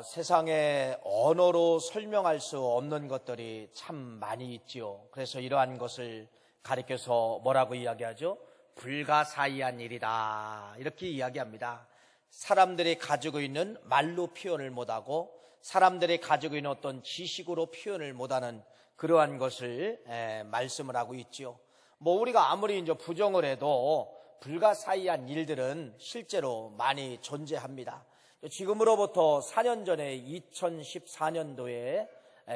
세상에 언어로 설명할 수 없는 것들이 참 많이 있지요. 그래서 이러한 것을 가리켜서 뭐라고 이야기하죠? 불가사의한 일이다, 이렇게 이야기합니다. 사람들이 가지고 있는 말로 표현을 못하고 사람들이 가지고 있는 어떤 지식으로 표현을 못하는 그러한 것을 말씀을 하고 있지요. 우리가 아무리 이제 부정을 해도 불가사의한 일들은 실제로 많이 존재합니다. 지금으로부터 4년 전에 2014년도에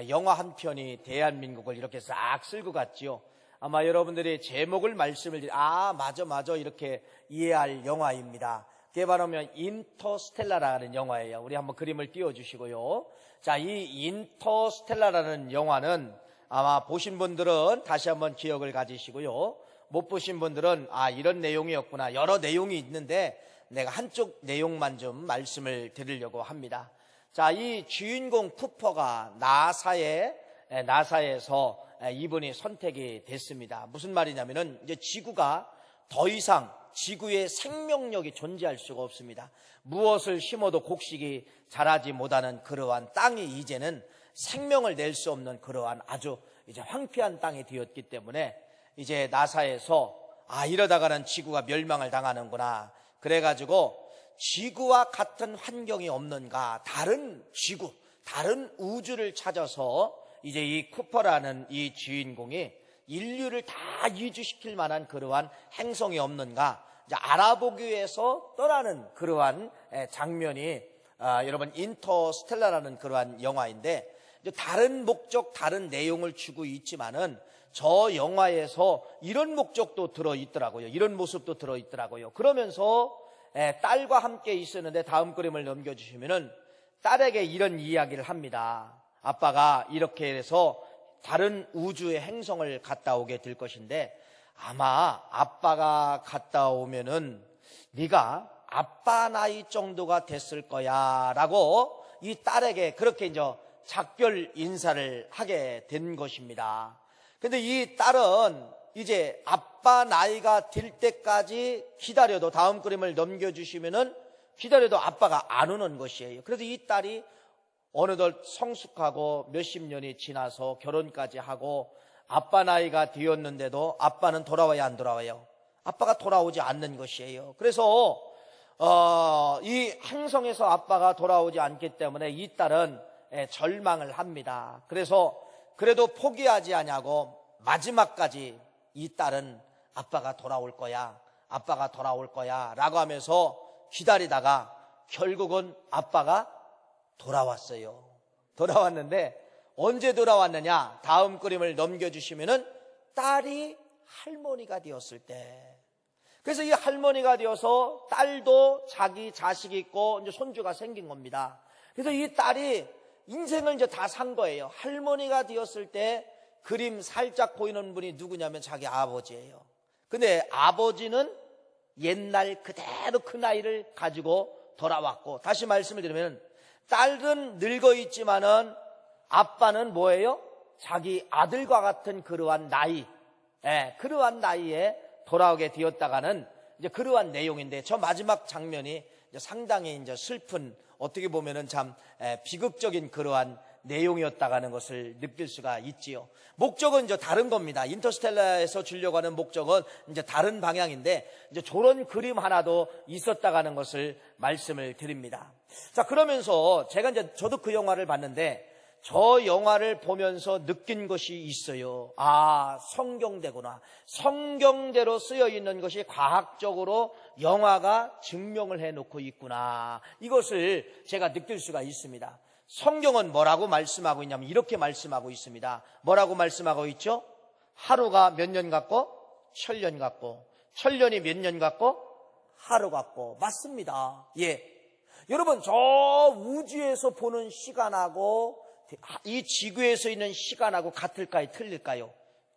영화 한 편이 대한민국을 이렇게 싹 쓸고 갔지요. 아마 여러분들이 제목을 맞아 이렇게 이해할 영화입니다. 그게 바로 인터스텔라라는 영화예요. 우리 한번 그림을 띄워주시고요. 자, 이 인터스텔라라는 영화는 아마 보신 분들은 다시 한번 기억을 가지시고요. 못 보신 분들은 이런 내용이었구나, 여러 내용이 있는데 내가 한쪽 내용만 좀 말씀을 드리려고 합니다. 자, 이 주인공 쿠퍼가 나사에서 이분이 선택이 됐습니다. 무슨 말이냐면은 이제 지구가 더 이상 지구에 생명력이 존재할 수가 없습니다. 무엇을 심어도 곡식이 자라지 못하는 그러한 땅이 이제는 생명을 낼 수 없는 그러한 아주 이제 황폐한 땅이 되었기 때문에 이제 나사에서 이러다가는 지구가 멸망을 당하는구나, 그래가지고 지구와 같은 환경이 없는가, 다른 지구, 다른 우주를 찾아서 이제 이 쿠퍼라는 이 주인공이 인류를 다 이주시킬 만한 그러한 행성이 없는가 이제 알아보기 위해서 떠나는 그러한 장면이 여러분 인터스텔라라는 그러한 영화인데, 이제 다른 목적, 다른 내용을 주고 있지만은 저 영화에서 이런 목적도 들어있더라고요. 이런 모습도 들어있더라고요. 그러면서 딸과 함께 있었는데 다음 그림을 넘겨주시면은 딸에게 이런 이야기를 합니다. 아빠가 이렇게 해서 다른 우주의 행성을 갔다 오게 될 것인데 아마 아빠가 갔다 오면은 네가 아빠 나이 정도가 됐을 거야 라고 이 딸에게 그렇게 이제 작별 인사를 하게 된 것입니다. 근데 이 딸은 이제 아빠 나이가 될 때까지 기다려도, 다음 그림을 넘겨주시면은 기다려도 아빠가 안 오는 것이에요. 그래서 이 딸이 어느덧 성숙하고 몇십 년이 지나서 결혼까지 하고 아빠 나이가 되었는데도 아빠는 돌아와야 안 돌아와요? 아빠가 돌아오지 않는 것이에요. 그래서 이 행성에서 아빠가 돌아오지 않기 때문에 이 딸은 절망을 합니다. 그래서 그래도 포기하지 않냐고 마지막까지 이 딸은 아빠가 돌아올 거야, 아빠가 돌아올 거야 라고 하면서 기다리다가 결국은 아빠가 돌아왔어요. 돌아왔는데 언제 돌아왔느냐, 다음 그림을 넘겨주시면은 딸이 할머니가 되었을 때. 그래서 이 할머니가 되어서 딸도 자기 자식이 있고 이제 손주가 생긴 겁니다. 그래서 이 딸이 인생을 이제 다 산 거예요. 할머니가 되었을 때 그림 살짝 보이는 분이 누구냐면 자기 아버지예요. 근데 아버지는 옛날 그대로 그 나이를 가지고 돌아왔고, 다시 말씀을 드리면 딸은 늙어 있지만은 아빠는 뭐예요? 자기 아들과 같은 그러한 나이, 그러한 나이에 돌아오게 되었다가는 이제 그러한 내용인데, 저 마지막 장면이 이제 상당히 이제 슬픈, 어떻게 보면은 참 비극적인 그러한 내용이었다가는 것을 느낄 수가 있지요. 목적은 이제 다른 겁니다. 인터스텔라에서 주려고 하는 목적은 이제 다른 방향인데, 이제 저런 그림 하나도 있었다가는 것을 말씀을 드립니다. 자, 그러면서 제가 이제 저도 그 영화를 봤는데, 저 영화를 보면서 느낀 것이 있어요. 성경대구나. 성경대로 쓰여 있는 것이 과학적으로 영화가 증명을 해놓고 있구나. 이것을 제가 느낄 수가 있습니다. 성경은 뭐라고 말씀하고 있냐면 이렇게 말씀하고 있습니다. 뭐라고 말씀하고 있죠? 하루가 몇 년 같고 천년 같고, 천년이 몇 년 같고 하루 같고. 맞습니다. 여러분, 저 우주에서 보는 시간하고 이 지구에서 있는 시간하고 같을까요? 틀릴까요?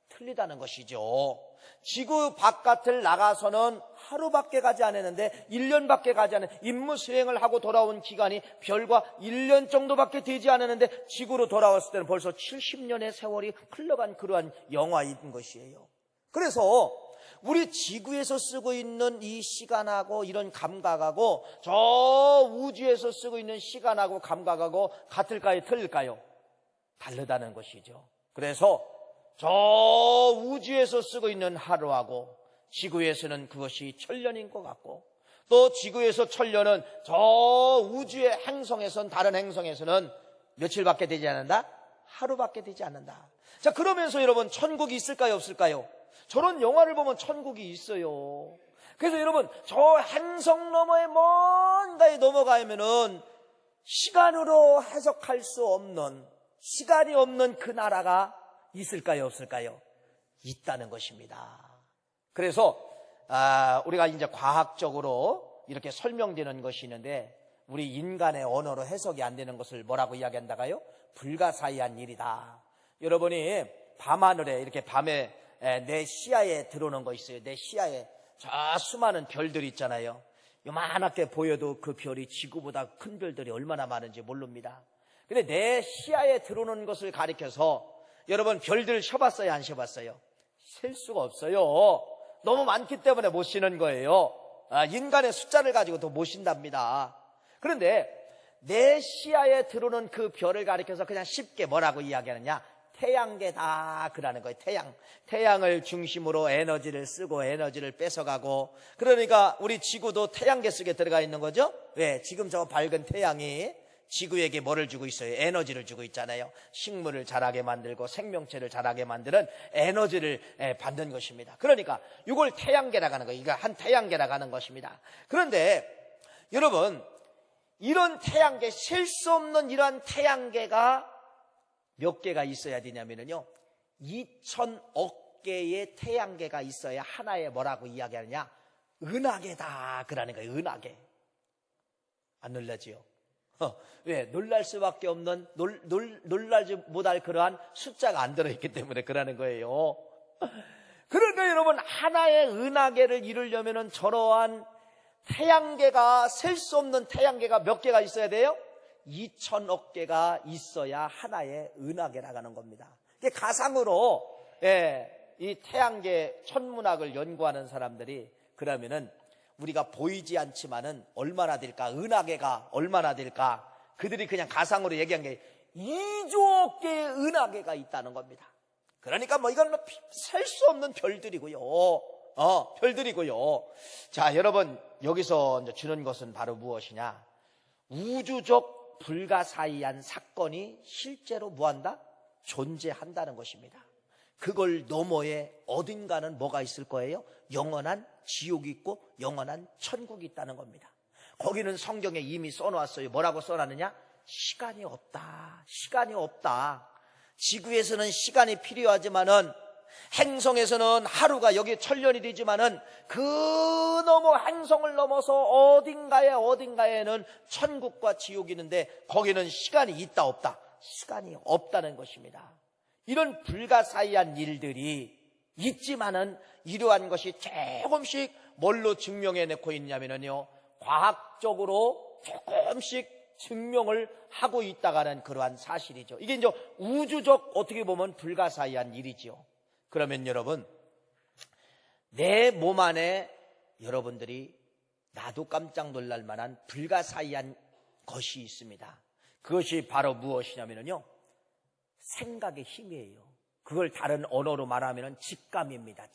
틀리다는 것이죠. 지구 바깥을 나가서는 하루밖에 가지 않았는데 1년밖에 가지 않은 임무 수행을 하고 돌아온 기간이 별과 1년 정도밖에 되지 않았는데 지구로 돌아왔을 때는 벌써 70년의 세월이 흘러간 그러한 영화인 것이에요. 그래서 우리 지구에서 쓰고 있는 이 시간하고 이런 감각하고 저 우주에서 쓰고 있는 시간하고 감각하고 같을까요? 틀릴까요? 다르다는 것이죠. 그래서 저 우주에서 쓰고 있는 하루하고 지구에서는 그것이 천년인 것 같고, 또 지구에서 천년은 저 우주의 행성에서는, 다른 행성에서는 며칠밖에 되지 않는다? 하루밖에 되지 않는다. 자, 그러면서 여러분, 천국이 있을까요? 없을까요? 저런 영화를 보면 천국이 있어요. 그래서 여러분, 저 행성 너머에 뭔가에 넘어가면은 시간으로 해석할 수 없는, 시간이 없는 그 나라가 있을까요? 없을까요? 있다는 것입니다. 그래서 우리가 이제 과학적으로 이렇게 설명되는 것이 있는데, 우리 인간의 언어로 해석이 안 되는 것을 뭐라고 이야기한다가요? 불가사의한 일이다. 여러분이 밤하늘에 이렇게 밤에 내 시야에 들어오는 거 있어요. 내 시야에 저 수많은 별들이 있잖아요. 요만하게 보여도 그 별이 지구보다 큰 별들이 얼마나 많은지 모릅니다. 근데 내 시야에 들어오는 것을 가리켜서 여러분, 별들 쉬어봤어요? 안 쉬어봤어요? 셀 수가 없어요. 너무 많기 때문에 못 쉬는 거예요. 인간의 숫자를 가지고 더 못 쉰답니다. 그런데 내 시야에 들어오는 그 별을 가리켜서 그냥 쉽게 뭐라고 이야기하느냐? 태양계다 그러는 거예요. 태양을 중심으로 에너지를 쓰고 에너지를 뺏어가고, 그러니까 우리 지구도 태양계 속에 들어가 있는 거죠. 왜? 지금 저 밝은 태양이 지구에게 뭐를 주고 있어요? 에너지를 주고 있잖아요. 식물을 자라게 만들고 생명체를 자라게 만드는 에너지를 받는 것입니다. 그러니까 이걸 태양계라고 하는 거예요. 이거 한 태양계라고 하는 것입니다. 그런데 여러분, 이런 태양계, 셀 수 없는 이러한 태양계가 몇 개가 있어야 되냐면요, 2,000억 개의 태양계가 있어야 하나의 뭐라고 이야기하느냐? 은하계다 그러는 거예요. 은하계. 안 놀라지요? 왜? 놀랄 수밖에 없는, 놀라지 못할 그러한 숫자가 안 들어있기 때문에 그러는 거예요. 그러니까 여러분, 하나의 은하계를 이루려면 저러한 태양계가, 셀 수 없는 태양계가 몇 개가 있어야 돼요? 2,000억 개가 있어야 하나의 은하계라고 하는 겁니다. 가상으로 이 태양계 천문학을 연구하는 사람들이 그러면은 우리가 보이지 않지만은 얼마나 될까? 은하계가 얼마나 될까? 그들이 그냥 가상으로 얘기한 게 2조 개의 은하계가 있다는 겁니다. 그러니까 뭐 이건 셀 수 없는 별들이고요. 별들이고요. 자, 여러분, 여기서 이제 주는 것은 바로 무엇이냐? 우주적 불가사의한 사건이 실제로 뭐한다? 존재한다는 것입니다. 그걸 너머에 어딘가는 뭐가 있을 거예요? 영원한 지옥이 있고 영원한 천국이 있다는 겁니다. 거기는 성경에 이미 써놓았어요. 뭐라고 써놨느냐? 시간이 없다. 시간이 없다. 지구에서는 시간이 필요하지만은, 행성에서는 하루가 여기 천년이 되지만은, 그 너머 행성을 넘어서 어딘가에는 천국과 지옥이 있는데 거기는 시간이 있다 없다? 시간이 없다는 것입니다. 이런 불가사의한 일들이 있지만은 이러한 것이 조금씩 뭘로 증명해내고 있냐면요, 과학적으로 조금씩 증명을 하고 있다가는 그러한 사실이죠. 이게 이제 우주적, 어떻게 보면 불가사의한 일이죠. 그러면 여러분, 내 몸 안에 여러분들이 나도 깜짝 놀랄 만한 불가사의한 것이 있습니다. 그것이 바로 무엇이냐면요, 생각의 힘이에요. 그걸 다른 언어로 말하면 직감입니다.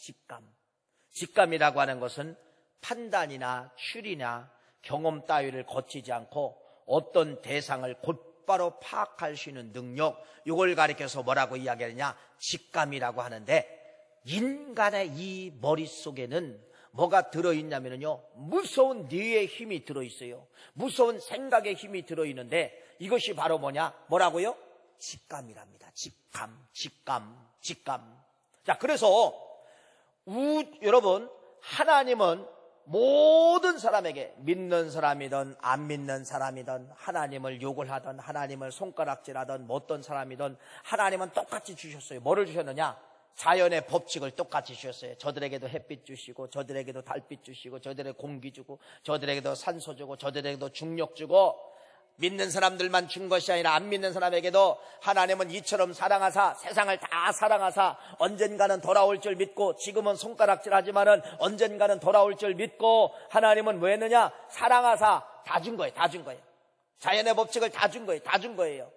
직감이라고 하는 것은 판단이나 추리나 경험 따위를 거치지 않고 어떤 대상을 곧바로 파악할 수 있는 능력, 이걸 가리켜서 뭐라고 이야기하느냐? 직감이라고 하는데, 인간의 이 머릿속에는 뭐가 들어있냐면요, 무서운 뇌의 힘이 들어있어요. 무서운 생각의 힘이 들어있는데, 이것이 바로 뭐라고요? 직감이랍니다. 직감. 자, 그래서 여러분, 하나님은 모든 사람에게, 믿는 사람이든 안 믿는 사람이든, 하나님을 욕을 하든 하나님을 손가락질하든 어떤 사람이든 하나님은 똑같이 주셨어요. 뭐를 주셨느냐? 자연의 법칙을 똑같이 주셨어요. 저들에게도 햇빛 주시고, 저들에게도 달빛 주시고, 저들에게 공기 주고, 저들에게도 산소 주고, 저들에게도 중력 주고, 믿는 사람들만 준 것이 아니라 안 믿는 사람에게도 하나님은 이처럼 사랑하사 세상을 다 사랑하사 언젠가는 돌아올 줄 믿고, 지금은 손가락질하지만은 언젠가는 돌아올 줄 믿고, 하나님은 왜 했느냐? 사랑하사 다 준 거예요. 다 준 거예요. 자연의 법칙을 다 준 거예요. 다 준 거예요.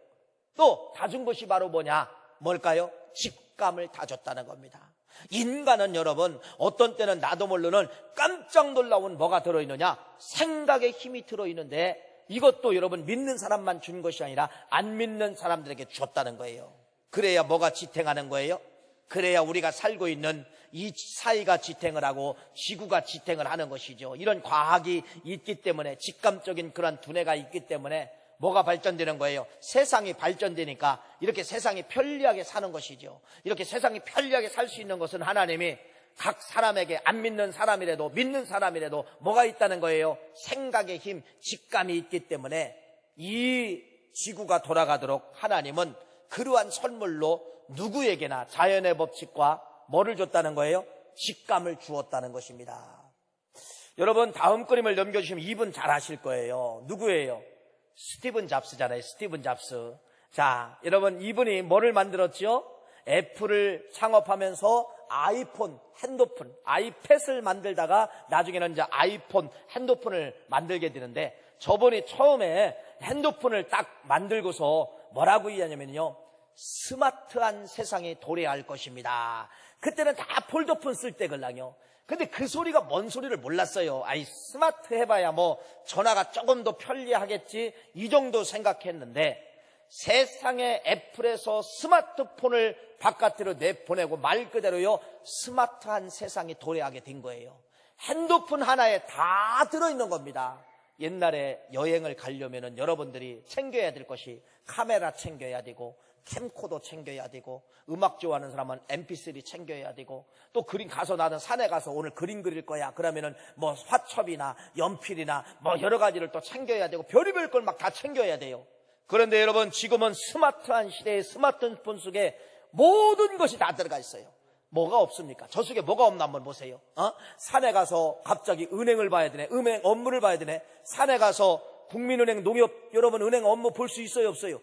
또 다 준 것이 바로 뭐냐? 뭘까요? 직감을 다 줬다는 겁니다. 인간은 여러분, 어떤 때는 나도 모르는 깜짝 놀라운 뭐가 들어있느냐? 생각의 힘이 들어있는데, 이것도 여러분 믿는 사람만 준 것이 아니라 안 믿는 사람들에게 줬다는 거예요. 그래야 뭐가 지탱하는 거예요? 그래야 우리가 살고 있는 이 사회가 지탱을 하고 지구가 지탱을 하는 것이죠. 이런 과학이 있기 때문에, 직감적인 그런 두뇌가 있기 때문에 뭐가 발전되는 거예요? 세상이 발전되니까 이렇게 세상이 편리하게 사는 것이죠. 이렇게 세상이 편리하게 살 수 있는 것은 하나님이 각 사람에게, 안 믿는 사람이라도 믿는 사람이라도 뭐가 있다는 거예요? 생각의 힘, 직감이 있기 때문에 이 지구가 돌아가도록 하나님은 그러한 선물로 누구에게나 자연의 법칙과 뭐를 줬다는 거예요? 직감을 주었다는 것입니다. 여러분, 다음 그림을 넘겨주시면 이분 잘 아실 거예요. 누구예요? 스티븐 잡스잖아요. 스티븐 잡스. 자, 여러분, 이분이 뭐를 만들었죠? 애플을 창업하면서 아이폰, 핸드폰, 아이팻을 만들다가 나중에는 이제 아이폰, 핸드폰을 만들게 되는데, 저분이 처음에 핸드폰을 딱 만들고서 뭐라고 이야기하냐면요, 스마트한 세상에 도래할 것입니다. 그때는 다 폴더폰 쓸 때걸랑요. 근데 그 소리가 뭔 소리를 몰랐어요. 아이, 스마트 해봐야 뭐 전화가 조금 더 편리하겠지, 이 정도 생각했는데, 세상의 애플에서 스마트폰을 바깥으로 내보내고 말 그대로요, 스마트한 세상이 도래하게 된 거예요. 핸드폰 하나에 다 들어있는 겁니다. 옛날에 여행을 가려면은 여러분들이 챙겨야 될 것이 카메라 챙겨야 되고, 캠코더 챙겨야 되고, 음악 좋아하는 사람은 mp3 챙겨야 되고, 또 그림 가서 나는 산에 가서 오늘 그림 그릴 거야 그러면은 뭐 화첩이나 연필이나 뭐 여러 가지를 또 챙겨야 되고, 별의별 걸 막 다 챙겨야 돼요. 그런데 여러분, 지금은 스마트한 시대의 스마트폰 속에 모든 것이 다 들어가 있어요. 뭐가 없습니까? 저 속에 뭐가 없나 한번 보세요. 산에 가서 갑자기 은행을 봐야 되네. 은행 업무를 봐야 되네. 산에 가서 국민은행, 농협, 여러분 은행 업무 볼 수 있어요, 없어요?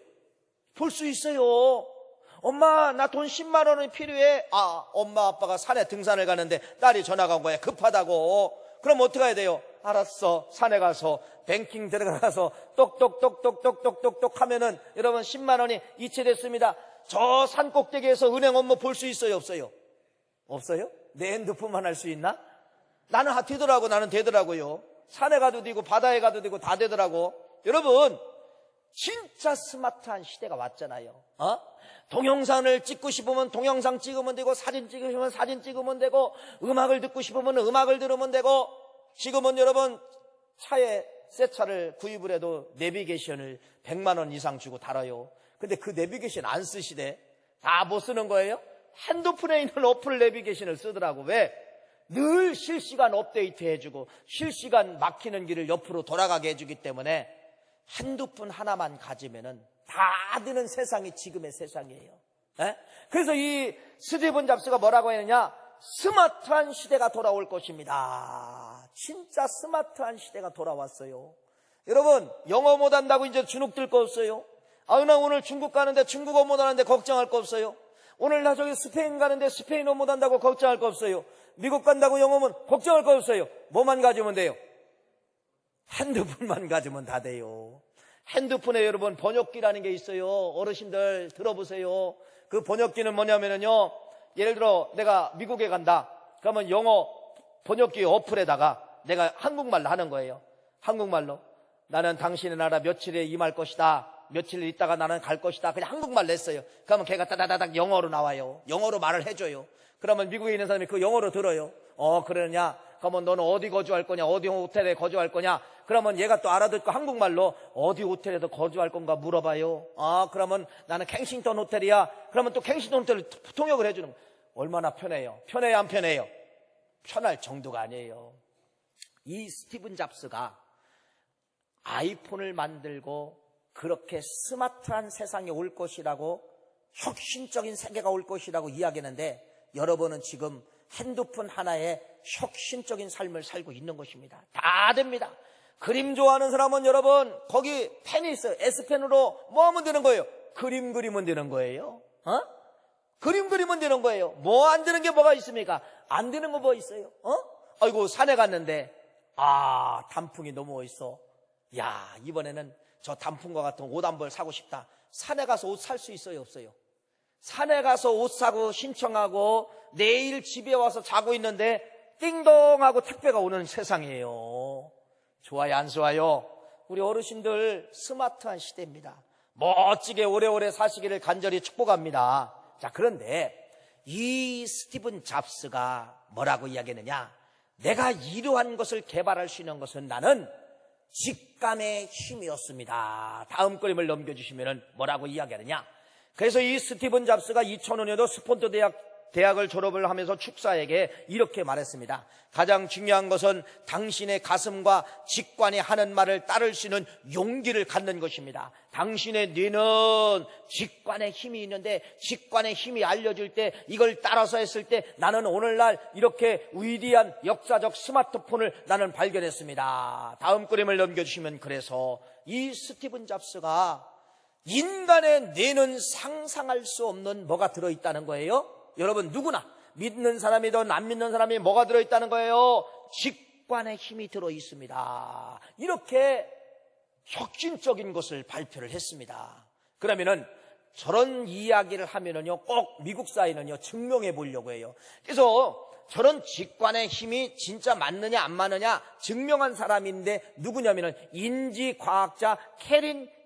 볼 수 있어요. 엄마, 나 돈 10만 원이 필요해. 엄마 아빠가 산에 등산을 가는데 딸이 전화가 온 거야, 급하다고. 그럼 어떻게 해야 돼요? 알았어. 산에 가서 뱅킹 들어가서 똑똑똑똑똑똑똑똑 하면은 여러분 10만 원이 이체됐습니다. 저 산 꼭대기에서 은행 업무 볼 수 있어요, 없어요? 없어요? 내 핸드폰만 할 수 있나? 나는 되더라고. 나는 되더라고요. 산에 가도 되고 바다에 가도 되고 다 되더라고. 여러분, 진짜 스마트한 시대가 왔잖아요. 동영상을 찍고 싶으면 동영상 찍으면 되고, 사진 찍고 싶으면 사진 찍으면 되고, 음악을 듣고 싶으면 음악을 들으면 되고, 지금은 여러분 차에 새 차를 구입을 해도 내비게이션을 100만 원 이상 주고 달아요. 근데 그 내비게이션 안 쓰시대. 다 뭐 쓰는 거예요? 핸드폰에 있는 어플 내비게이션을 쓰더라고. 왜? 늘 실시간 업데이트 해주고 실시간 막히는 길을 옆으로 돌아가게 해주기 때문에 핸드폰 하나만 가지면은 다 되는 세상이 지금의 세상이에요. 그래서 이 스티븐 잡스가 뭐라고 했느냐? 스마트한 시대가 돌아올 것입니다. 진짜 스마트한 시대가 돌아왔어요. 여러분, 영어 못한다고 이제 주눅 들 거 없어요. 나 오늘 중국 가는데 중국어 못하는데 걱정할 거 없어요. 오늘 나 저기 스페인 가는데 스페인어 못한다고 걱정할 거 없어요. 미국 간다고 영어면 걱정할 거 없어요. 뭐만 가지면 돼요? 핸드폰만 가지면 다 돼요. 핸드폰에 여러분 번역기라는 게 있어요. 어르신들 들어보세요. 그 번역기는 뭐냐면요, 예를 들어 내가 미국에 간다 그러면 영어 번역기 어플에다가 내가 한국말로 하는 거예요. 한국말로 나는 당신의 나라 며칠에 임할 것이다, 며칠 있다가 나는 갈 것이다, 그냥 한국말 냈어요. 그러면 걔가 따다다닥 영어로 나와요. 영어로 말을 해줘요. 그러면 미국에 있는 사람이 그 영어로 들어요. 그러냐? 그러면 너는 어디 거주할 거냐, 어디 호텔에 거주할 거냐, 그러면 얘가 또 알아듣고 한국말로 어디 호텔에서 거주할 건가 물어봐요. 그러면 나는 캥싱턴 호텔이야. 그러면 또 캥싱턴 호텔을 통역을 해주는 거예요. 얼마나 편해요? 편해요, 안 편해요? 편할 정도가 아니에요. 이 스티븐 잡스가 아이폰을 만들고 그렇게 스마트한 세상이 올 것이라고, 혁신적인 세계가 올 것이라고 이야기했는데, 여러분은 지금 핸드폰 하나에 혁신적인 삶을 살고 있는 것입니다. 다 됩니다. 그림 좋아하는 사람은 여러분 거기 펜이 있어요. S펜으로 뭐 하면 되는 거예요? 그림 그리면 되는 거예요. 그림 그리면 되는 거예요. 뭐 안 되는 게 뭐가 있습니까? 안 되는 거 뭐 있어요? 아이고 산에 갔는데 단풍이 너무 멋있어. 야, 이번에는 저 단풍과 같은 옷 한 벌 사고 싶다. 산에 가서 옷 살 수 있어요, 없어요? 산에 가서 옷 사고 신청하고 내일 집에 와서 자고 있는데 띵동 하고 택배가 오는 세상이에요. 좋아요, 안 좋아요? 우리 어르신들 스마트한 시대입니다. 멋지게 오래오래 사시기를 간절히 축복합니다. 자, 그런데 이 스티븐 잡스가 뭐라고 이야기했느냐? 내가 이러한 것을 개발할 수 있는 것은 나는 직감의 힘이었습니다. 다음 그림을 넘겨주시면 뭐라고 이야기하느냐? 그래서 이 스티븐 잡스가 2005년도 스폰트 대학을 졸업을 하면서 축사에게 이렇게 말했습니다. 가장 중요한 것은 당신의 가슴과 직관이 하는 말을 따를 수 있는 용기를 갖는 것입니다. 당신의 뇌는 직관의 힘이 있는데 직관의 힘이 알려줄 때 이걸 따라서 했을 때 나는 오늘날 이렇게 위대한 역사적 스마트폰을 나는 발견했습니다. 다음 그림을 넘겨주시면 그래서 이 스티븐 잡스가 인간의 뇌는 상상할 수 없는 뭐가 들어있다는 거예요? 여러분 누구나 믿는 사람이든 안 믿는 사람이 뭐가 들어있다는 거예요? 직관의 힘이 들어있습니다. 이렇게 혁신적인 것을 발표를 했습니다. 그러면은 저런 이야기를 하면은요 꼭 미국 사회는요 증명해 보려고 해요. 그래서 저런 직관의 힘이 진짜 맞느냐 안 맞느냐 증명한 사람인데 누구냐면은 인지과학자 캐리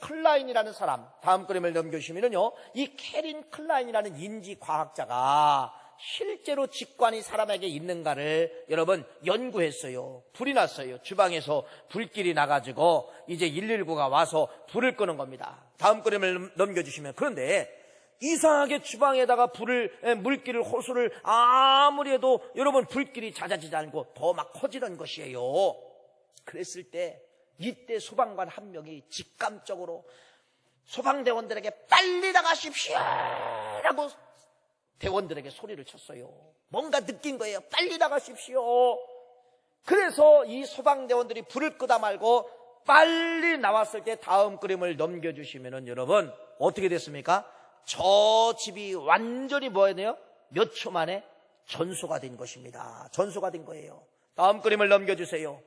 클라인이라는 사람, 다음 그림을 넘겨주시면요, 이 캐린 클라인이라는 인지과학자가 실제로 직관이 사람에게 있는가를 여러분 연구했어요. 불이 났어요. 주방에서 불길이 나가지고 이제 119가 와서 불을 끄는 겁니다. 다음 그림을 넘겨주시면, 그런데 이상하게 주방에다가 물기를 호수를 아무리 해도 여러분 불길이 잦아지지 않고 더 막 커지는 것이에요. 그랬을 때 이때 소방관 한 명이 직감적으로 소방대원들에게 빨리 나가십시오 라고 대원들에게 소리를 쳤어요. 뭔가 느낀 거예요. 빨리 나가십시오. 그래서 이 소방대원들이 불을 끄다 말고 빨리 나왔을 때 다음 그림을 넘겨주시면 여러분 어떻게 됐습니까? 저 집이 완전히 뭐야 돼요? 몇 초 만에 전소가 된 것입니다. 전소가 된 거예요. 다음 그림을 넘겨주세요.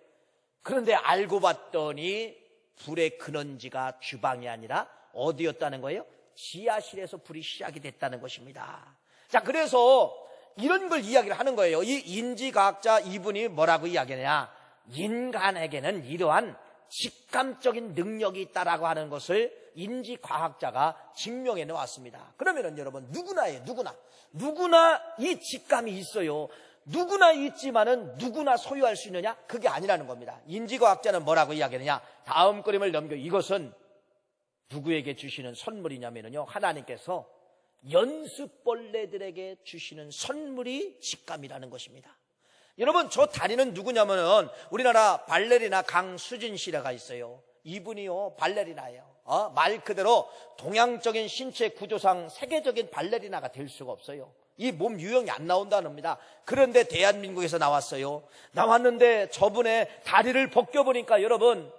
그런데 알고 봤더니 불의 근원지가 주방이 아니라 어디였다는 거예요? 지하실에서 불이 시작이 됐다는 것입니다. 자, 그래서 이런 걸 이야기를 하는 거예요. 이 인지과학자 이분이 뭐라고 이야기하냐? 인간에게는 이러한 직감적인 능력이 있다라고 하는 것을 인지과학자가 증명해 놓았습니다. 그러면은 여러분 누구나예요. 누구나 이 직감이 있어요. 누구나 있지만은 누구나 소유할 수 있느냐? 그게 아니라는 겁니다. 인지과학자는 뭐라고 이야기하느냐? 다음 그림을 넘겨. 이것은 누구에게 주시는 선물이냐면요, 하나님께서 연습벌레들에게 주시는 선물이 직감이라는 것입니다. 여러분 저 다리는 누구냐면은 우리나라 발레리나 강수진 씨가 있어요. 이분이요 발레리나예요. 말 그대로 동양적인 신체 구조상 세계적인 발레리나가 될 수가 없어요. 이 몸 유형이 안 나온다는 겁니다. 그런데 대한민국에서 나왔어요. 나왔는데 저분의 다리를 벗겨보니까 여러분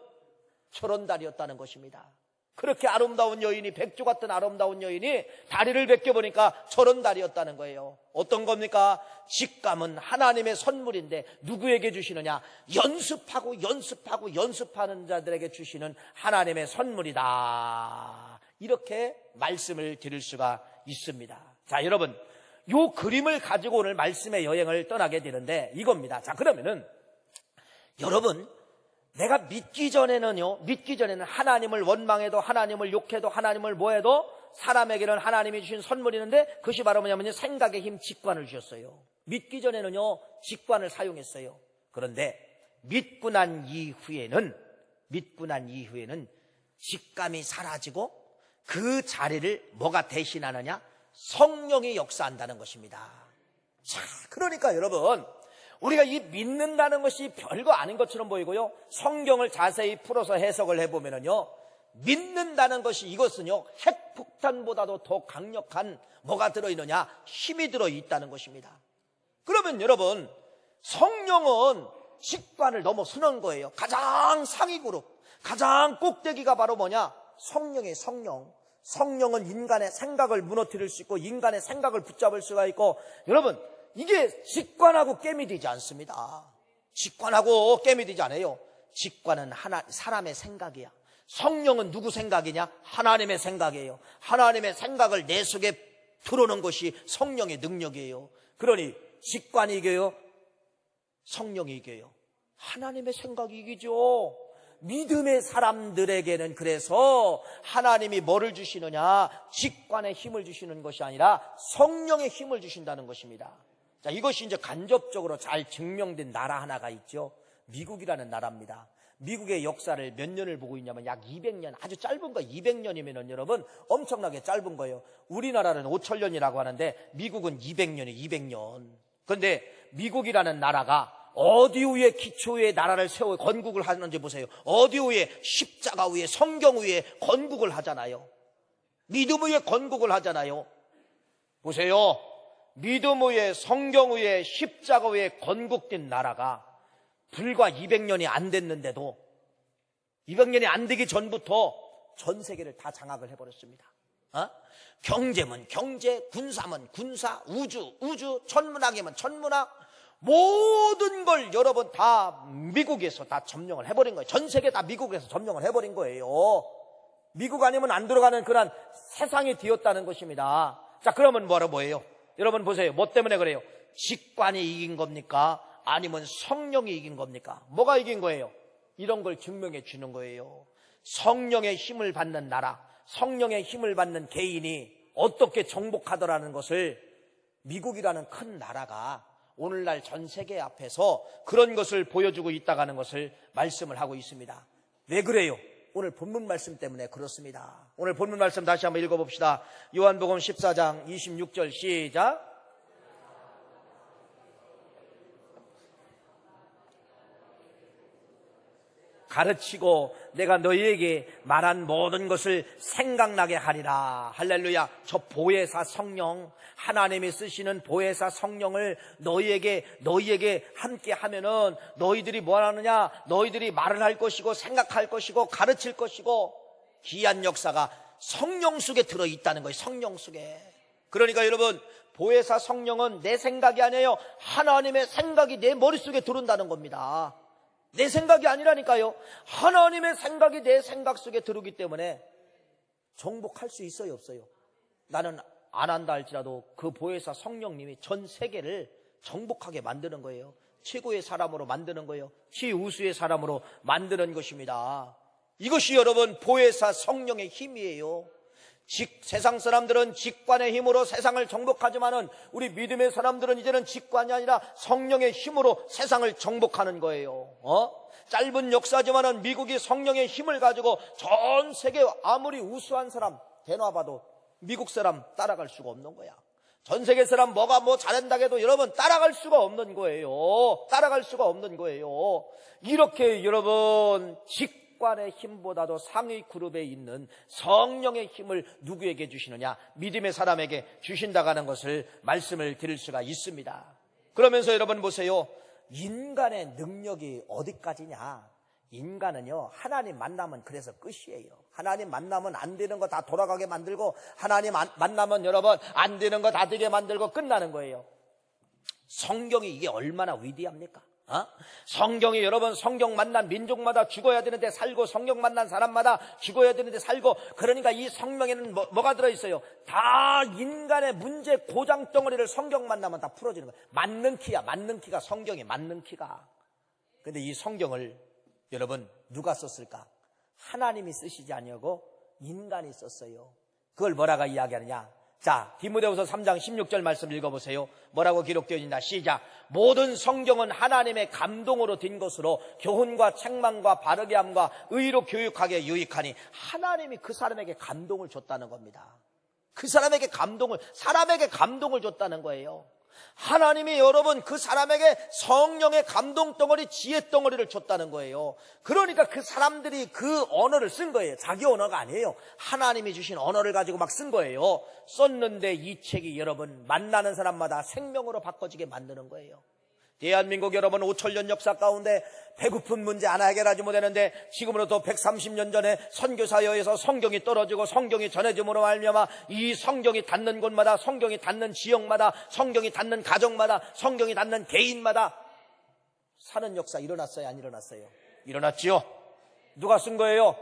저런 다리였다는 것입니다. 그렇게 아름다운 여인이, 백조 같은 아름다운 여인이 다리를 벗겨보니까 저런 다리였다는 거예요. 어떤 겁니까? 직감은 하나님의 선물인데 누구에게 주시느냐? 연습하는 자들에게 주시는 하나님의 선물이다. 이렇게 말씀을 드릴 수가 있습니다. 자, 여러분 요 그림을 가지고 오늘 말씀의 여행을 떠나게 되는데 이겁니다. 자, 그러면은 여러분 내가 믿기 전에는 하나님을 원망해도 하나님을 욕해도 하나님을 뭐해도 사람에게는 하나님이 주신 선물이 있는데 그것이 바로 뭐냐면요, 생각의 힘, 직관을 주셨어요. 믿기 전에는요 직관을 사용했어요. 그런데 믿고 난 이후에는 직감이 사라지고 그 자리를 뭐가 대신하느냐? 성령이 역사한다는 것입니다. 자, 그러니까 여러분 우리가 이 믿는다는 것이 별거 아닌 것처럼 보이고요, 성경을 자세히 풀어서 해석을 해보면요, 믿는다는 것이 이것은요 핵폭탄보다도 더 강력한 뭐가 들어있느냐? 힘이 들어있다는 것입니다. 그러면 여러분 성령은 직관을 넘어서는 거예요. 가장 상위 그룹, 가장 꼭대기가 바로 뭐냐? 성령의 성령. 성령은 인간의 생각을 무너뜨릴 수 있고 인간의 생각을 붙잡을 수가 있고, 여러분 이게 직관하고 깸이 되지 않습니다. 직관하고 깸이 되지 않아요. 직관은 사람의 생각이야. 성령은 누구 생각이냐? 하나님의 생각이에요. 하나님의 생각을 내 속에 들어오는 것이 성령의 능력이에요. 그러니 직관이 이겨요? 성령이 이겨요? 하나님의 생각이 이기죠. 믿음의 사람들에게는 그래서 하나님이 뭐를 주시느냐? 직관의 힘을 주시는 것이 아니라 성령의 힘을 주신다는 것입니다. 자, 이것이 이제 간접적으로 잘 증명된 나라 하나가 있죠. 미국이라는 나라입니다. 미국의 역사를 몇 년을 보고 있냐면 약 200년, 아주 짧은 거 200년이면 여러분 엄청나게 짧은 거예요. 우리나라는 5,000년이라고 하는데 미국은 200년이에요. 200년. 그런데 미국이라는 나라가 어디 위에 기초 위에 나라를 세워 건국을 하는지 보세요. 어디 위에? 십자가 위에, 성경 위에 건국을 하잖아요. 믿음 위에 건국을 하잖아요. 보세요. 믿음 위에, 성경 위에, 십자가 위에 건국된 나라가 불과 200년이 안 됐는데도 200년이 안 되기 전부터 전 세계를 다 장악을 해버렸습니다. 경제면 경제, 군사면 군사, 우주, 천문학이면 천문학, 모든 걸 여러분 다 미국에서 다 점령을 해버린 거예요. 전 세계 다 미국에서 점령을 해버린 거예요. 미국 아니면 안 들어가는 그런 세상이 되었다는 것입니다. 자, 그러면 뭐예요? 여러분 보세요. 뭐 때문에 그래요? 직관이 이긴 겁니까? 아니면 성령이 이긴 겁니까? 뭐가 이긴 거예요? 이런 걸 증명해 주는 거예요. 성령의 힘을 받는 나라, 성령의 힘을 받는 개인이 어떻게 정복하더라는 것을 미국이라는 큰 나라가 오늘날 전 세계 앞에서 그런 것을 보여주고 있다는 것을 말씀을 하고 있습니다. 왜 그래요? 오늘 본문 말씀 때문에 그렇습니다. 오늘 본문 말씀 다시 한번 읽어봅시다. 요한복음 14장 26절 시작. 가르치고 내가 너희에게 말한 모든 것을 생각나게 하리라. 할렐루야. 저 보혜사 성령, 하나님이 쓰시는 보혜사 성령을 너희에게 함께 하면은 너희들이 뭘 하느냐? 너희들이 말을 할 것이고 생각할 것이고 가르칠 것이고, 귀한 역사가 성령 속에 들어있다는 거예요. 성령 속에. 그러니까 여러분, 보혜사 성령은 내 생각이 아니에요. 하나님의 생각이 내 머릿속에 들어온다는 겁니다. 내 생각이 아니라니까요. 하나님의 생각이 내 생각 속에 들어오기 때문에 정복할 수 있어요, 없어요? 나는 안 한다 할지라도 그 보혜사 성령님이 전 세계를 정복하게 만드는 거예요. 최고의 사람으로 만드는 거예요. 최우수의 사람으로 만드는 것입니다. 이것이 여러분 보혜사 성령의 힘이에요. 세상 사람들은 직관의 힘으로 세상을 정복하지만은 우리 믿음의 사람들은 이제는 직관이 아니라 성령의 힘으로 세상을 정복하는 거예요. 짧은 역사지만은 미국이 성령의 힘을 가지고 전 세계 아무리 우수한 사람 대놔봐도 미국 사람 따라갈 수가 없는 거야. 전 세계 사람 뭐 잘한다고 해도 여러분 따라갈 수가 없는 거예요. 따라갈 수가 없는 거예요. 이렇게 여러분 직관의 힘보다도 상위 그룹에 있는 성령의 힘을 누구에게 주시느냐? 믿음의 사람에게 주신다는 것을 말씀을 드릴 수가 있습니다. 그러면서 여러분 보세요. 인간의 능력이 어디까지냐? 인간은요, 하나님 만나면 그래서 끝이에요. 하나님 만나면 안 되는 거 다 돌아가게 만들고, 하나님 만나면 여러분 안 되는 거 다 되게 만들고 끝나는 거예요. 성경이 이게 얼마나 위대합니까? 성경이 여러분, 성경 만난 민족마다 죽어야 되는데 살고, 성경 만난 사람마다 죽어야 되는데 살고, 그러니까 이 성경에는 뭐가 들어있어요? 다 인간의 문제 고장 덩어리를 성경 만나면 다 풀어지는 거예요. 맞는 키가 성경이 맞는 키가. 근데 이 성경을 여러분 누가 썼을까? 하나님이 쓰시지 아니하고 인간이 썼어요. 그걸 뭐라고 이야기하느냐? 자, 디모데후서 3장 16절 말씀 읽어보세요. 뭐라고 기록되어 있나? 시작. 모든 성경은 하나님의 감동으로 된 것으로 교훈과 책망과 바르게 함과 의로 교육하게 유익하니, 하나님이 그 사람에게 감동을 줬다는 겁니다. 그 사람에게 감동을 줬다는 거예요. 하나님이 여러분 그 사람에게 성령의 감동 덩어리, 지혜 덩어리를 줬다는 거예요. 그러니까 그 사람들이 그 언어를 쓴 거예요. 자기 언어가 아니에요. 하나님이 주신 언어를 가지고 막 쓴 거예요. 썼는데 이 책이 여러분 만나는 사람마다 생명으로 바꿔지게 만드는 거예요. 대한민국 여러분 5천년 역사 가운데 배고픈 문제 하나 해결하지 못했는데 지금으로부터 130년 전에 선교사여에서 성경이 떨어지고 성경이 전해짐으로 말미암아 이 성경이 닿는 곳마다, 성경이 닿는 지역마다, 성경이 닿는 가정마다, 성경이 닿는 개인마다 사는 역사 일어났어요, 안 일어났어요? 일어났지요. 누가 쓴 거예요?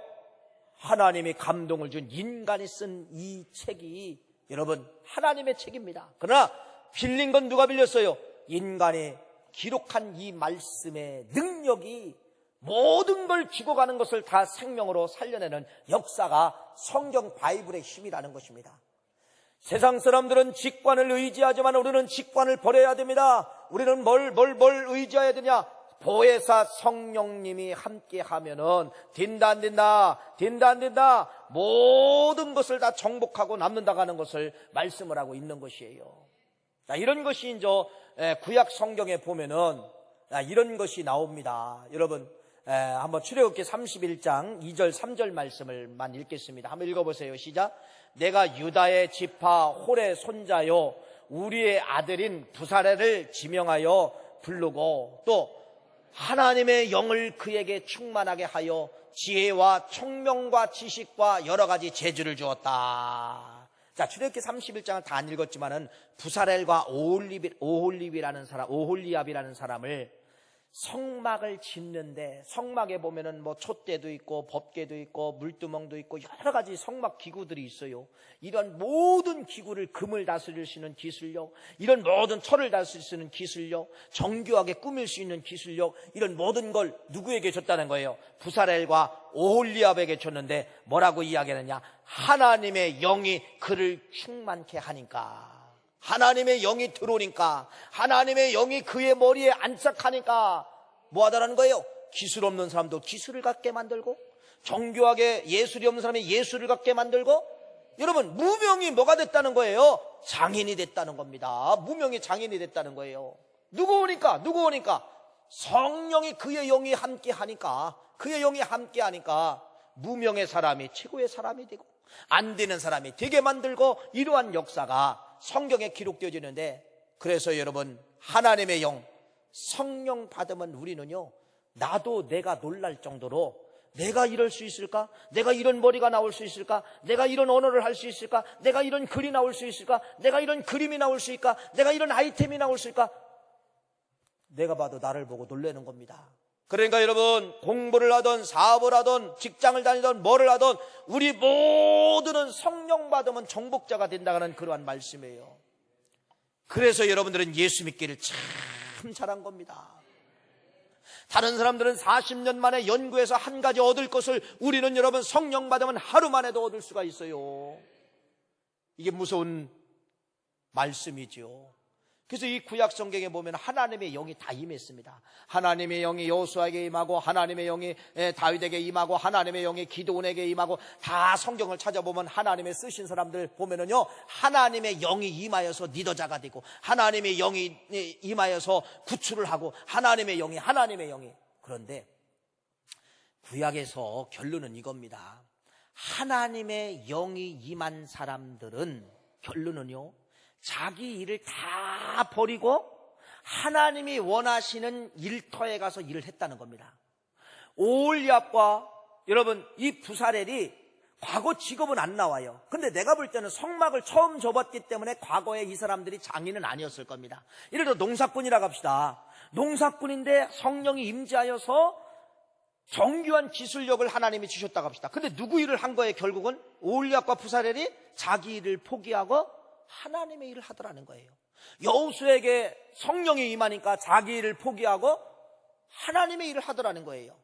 하나님이 감동을 준 인간이 쓴 이 책이 여러분 하나님의 책입니다. 그러나 빌린 건 누가 빌렸어요? 인간이 기록한 이 말씀의 능력이 모든 걸 죽어가는 것을 다 생명으로 살려내는 역사가 성경 바이블의 힘이라는 것입니다. 세상 사람들은 직관을 의지하지만 우리는 직관을 버려야 됩니다. 우리는 뭘 의지해야 되냐? 보혜사 성령님이 함께 하면은 된다 안 된다 모든 것을 다 정복하고 남는다고 하는 것을 말씀을 하고 있는 것이에요. 자, 이런 것이 이제 구약 성경에 보면은 이런 것이 나옵니다. 여러분 한번 출애굽기 31장 2절 3절 말씀을만 읽겠습니다. 한번 읽어보세요. 시작. 내가 유다의 지파 홀의 손자요 우리의 아들인 부사레를 지명하여 부르고 또 하나님의 영을 그에게 충만하게 하여 지혜와 총명과 지식과 여러 가지 재주를 주었다. 자, 출애굽기 31장을 다 안 읽었지만은 부사렐과 오홀리압이라는 사람을 성막을 짓는데 성막에 보면은 뭐 촛대도 있고 법궤도 있고 물두멍도 있고 여러 가지 성막 기구들이 있어요. 이런 모든 기구를 금을 다스릴 수 있는 기술력, 이런 모든 철을 다스릴 수 있는 기술력, 정교하게 꾸밀 수 있는 기술력, 이런 모든 걸 누구에게 줬다는 거예요? 부사렐과 오홀리압에게 줬는데 뭐라고 이야기하느냐? 하나님의 영이 그를 충만케 하니까, 하나님의 영이 들어오니까, 하나님의 영이 그의 머리에 안착하니까 뭐 하다라는 거예요? 기술 없는 사람도 기술을 갖게 만들고, 정교하게 예술이 없는 사람이 예술을 갖게 만들고, 여러분 무명이 뭐가 됐다는 거예요? 장인이 됐다는 겁니다. 무명이 장인이 됐다는 거예요. 누구 오니까? 성령이 그의 영이 함께 하니까, 그의 영이 함께 하니까 무명의 사람이 최고의 사람이 되고 안 되는 사람이 되게 만들고, 이러한 역사가 성경에 기록되어지는데, 그래서 여러분 하나님의 영 성령 받으면 우리는요, 나도 내가 놀랄 정도로 내가 이럴 수 있을까? 내가 이런 머리가 나올 수 있을까? 내가 이런 언어를 할 수 있을까? 내가 이런 글이 나올 수 있을까? 내가 이런 그림이 나올 수 있을까? 내가 이런 아이템이 나올 수 있을까? 내가 봐도 나를 보고 놀라는 겁니다. 그러니까 여러분 공부를 하든 사업을 하든 직장을 다니든 뭐를 하든 우리 모두는 성령 받으면 정복자가 된다는 그러한 말씀이에요. 그래서 여러분들은 예수 믿기를 참 잘한 겁니다. 다른 사람들은 40년 만에 연구해서 한 가지 얻을 것을 우리는 여러분 성령 받으면 하루 만에도 얻을 수가 있어요. 이게 무서운 말씀이죠. 그래서 이 구약 성경에 보면 하나님의 영이 다 임했습니다. 하나님의 영이 여호수아에게 임하고, 하나님의 영이 다윗에게 임하고, 하나님의 영이 기드온에게 임하고, 다 성경을 찾아보면 하나님의 쓰신 사람들 보면은요, 하나님의 영이 임하여서 리더자가 되고, 하나님의 영이 임하여서 구출을 하고, 하나님의 영이. 그런데 구약에서 결론은 이겁니다. 하나님의 영이 임한 사람들은 결론은요, 자기 일을 다 버리고 하나님이 원하시는 일터에 가서 일을 했다는 겁니다. 오홀리압과 여러분 이 부사렐이 과거 직업은 안 나와요. 근데 내가 볼 때는 성막을 처음 접었기 때문에 과거에 이 사람들이 장인은 아니었을 겁니다. 예를 들어 농사꾼이라고 합시다. 농사꾼인데 성령이 임재하여서 정교한 기술력을 하나님이 주셨다고 합시다. 근데 누구 일을 한 거예요? 결국은 오홀리압과 부사렐이 자기 일을 포기하고 하나님의 일을 하더라는 거예요. 여호수아에게 성령이 임하니까 자기 일을 포기하고 하나님의 일을 하더라는 거예요.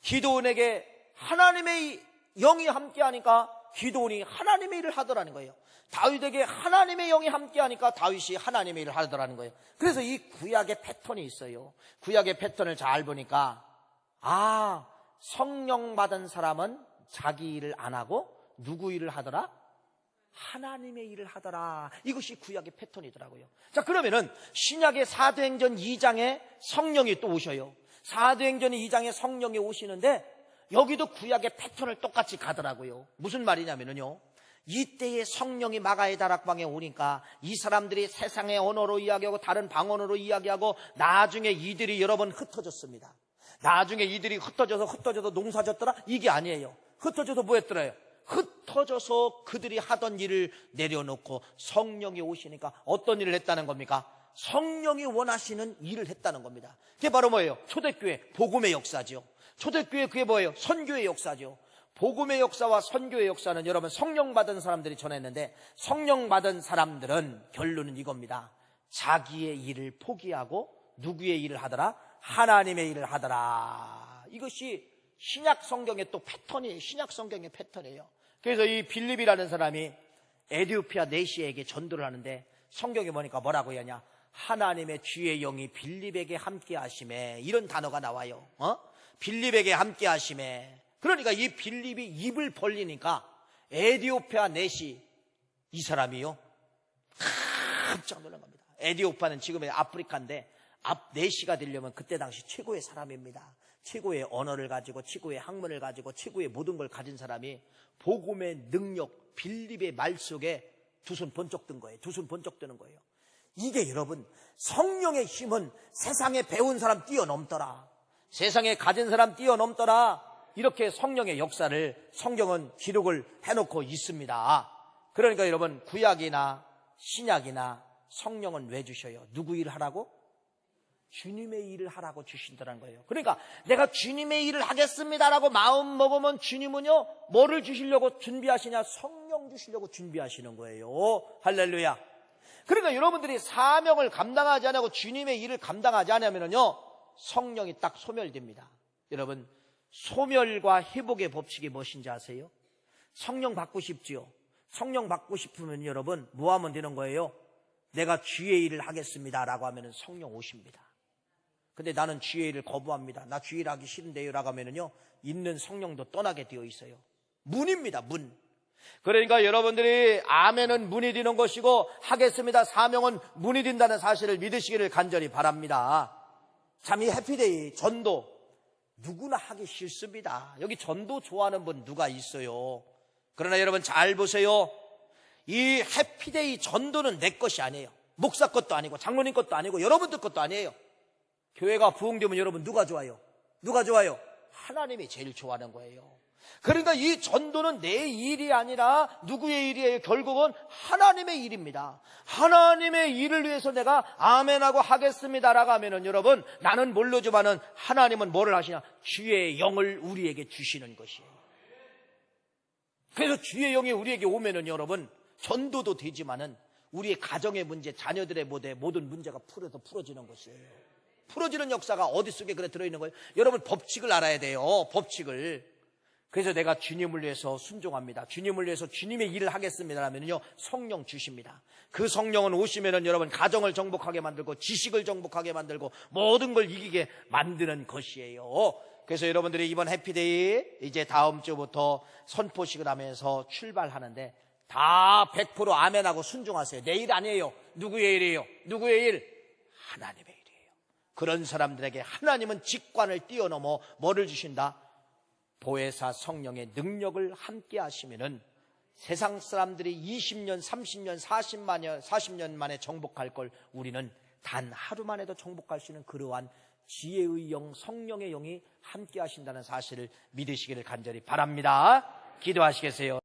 기드온에게 하나님의 영이 함께하니까 기드온이 하나님의 일을 하더라는 거예요. 다윗에게 하나님의 영이 함께하니까 다윗이 하나님의 일을 하더라는 거예요. 그래서 이 구약의 패턴이 있어요. 구약의 패턴을 잘 보니까 성령 받은 사람은 자기 일을 안 하고 누구 일을 하더라? 하나님의 일을 하더라. 이것이 구약의 패턴이더라고요. 자, 그러면은 신약의 사도행전 2장에 성령이 또 오셔요. 사도행전 2장에 성령이 오시는데 여기도 구약의 패턴을 똑같이 가더라고요. 무슨 말이냐면요, 이때에 성령이 마가의 다락방에 오니까 이 사람들이 세상의 언어로 이야기하고 다른 방언으로 이야기하고 나중에 이들이 여러 번 흩어졌습니다. 나중에 이들이 흩어져서 농사졌더라? 이게 아니에요. 흩어져서 뭐 했더라요? 흩어져서 그들이 하던 일을 내려놓고 성령이 오시니까 어떤 일을 했다는 겁니까? 성령이 원하시는 일을 했다는 겁니다. 그게 바로 뭐예요? 초대교회 복음의 역사죠. 초대교회 그게 뭐예요? 선교의 역사죠. 복음의 역사와 선교의 역사는 여러분 성령 받은 사람들이 전했는데, 성령 받은 사람들은 결론은 이겁니다. 자기의 일을 포기하고 누구의 일을 하더라? 하나님의 일을 하더라. 이것이 신약 성경의 또 패턴이에요. 신약 성경의 패턴이에요. 그래서 이 빌립이라는 사람이 에디오피아 내시에게 전도를 하는데 성경에 보니까 뭐라고 하냐? 하나님의 주의 영이 빌립에게 함께 하심에, 이런 단어가 나와요. 빌립에게 함께 하심에. 그러니까 이 빌립이 입을 벌리니까 에디오피아 내시 이 사람이요 깜짝 놀란 겁니다. 에디오피아는 지금의 아프리카인데 내시가 되려면 그때 당시 최고의 사람입니다. 최고의 언어를 가지고 최고의 학문을 가지고 최고의 모든 걸 가진 사람이 복음의 능력, 빌립의 말 속에 두 손 번쩍 든 거예요. 두 손 번쩍 드는 거예요. 이게 여러분 성령의 힘은 세상에 배운 사람 뛰어넘더라. 세상에 가진 사람 뛰어넘더라. 이렇게 성령의 역사를 성경은 기록을 해놓고 있습니다. 그러니까 여러분 구약이나 신약이나 성령은 왜 주셔요? 누구 일을 하라고? 주님의 일을 하라고 주신다는 거예요. 그러니까 내가 주님의 일을 하겠습니다라고 마음 먹으면 주님은요 뭐를 주시려고 준비하시냐? 성령 주시려고 준비하시는 거예요. 할렐루야. 그러니까 여러분들이 사명을 감당하지 않고 주님의 일을 감당하지 않으면요 성령이 딱 소멸됩니다. 여러분 소멸과 회복의 법칙이 무엇인지 아세요? 성령 받고 싶지요? 성령 받고 싶으면 여러분 뭐 하면 되는 거예요? 내가 주의 일을 하겠습니다 라고 하면 성령 오십니다. 근데 나는 주의 일을 거부합니다. 나 주의 일 하기 싫은데요 라고 하면요 있는 성령도 떠나게 되어 있어요. 문입니다. 문. 그러니까 여러분들이 아멘은 문이 되는 것이고 하겠습니다 사명은 문이 된다는 사실을 믿으시기를 간절히 바랍니다. 참 이 해피데이 전도 누구나 하기 싫습니다. 여기 전도 좋아하는 분 누가 있어요? 그러나 여러분 잘 보세요. 이 해피데이 전도는 내 것이 아니에요. 목사 것도 아니고 장로님 것도 아니고 여러분들 것도 아니에요. 교회가 부흥되면 여러분 누가 좋아요? 누가 좋아요? 하나님이 제일 좋아하는 거예요. 그러니까 이 전도는 내 일이 아니라 누구의 일이에요? 결국은 하나님의 일입니다. 하나님의 일을 위해서 내가 아멘하고 하겠습니다라고 하면은 여러분 나는 모르지만은 하나님은 뭐를 하시냐? 주의 영을 우리에게 주시는 것이에요. 그래서 주의 영이 우리에게 오면은 여러분 전도도 되지만은 우리의 가정의 문제, 자녀들의 모든 문제가 풀어지는 것이에요. 풀어지는 역사가 어디 속에 그래 들어있는 거예요? 여러분 법칙을 알아야 돼요. 법칙을. 그래서 내가 주님을 위해서 순종합니다. 주님을 위해서 주님의 일을 하겠습니다 하면요 성령 주십니다. 그 성령은 오시면은 여러분 가정을 정복하게 만들고 지식을 정복하게 만들고 모든 걸 이기게 만드는 것이에요. 그래서 여러분들이 이번 해피데이 이제 다음 주부터 선포식을 하면서 출발하는데 다 100% 아멘하고 순종하세요. 내 일 아니에요. 누구의 일이에요? 누구의 일? 하나님의 일이에요. 그런 사람들에게 하나님은 직관을 뛰어넘어 뭐를 주신다? 보혜사 성령의 능력을 함께 하시면은 세상 사람들이 20년, 30년, 40년 만에 정복할 걸 우리는 단 하루 만에도 정복할 수 있는 그러한 지혜의 영, 성령의 영이 함께 하신다는 사실을 믿으시기를 간절히 바랍니다. 기도하시겠어요?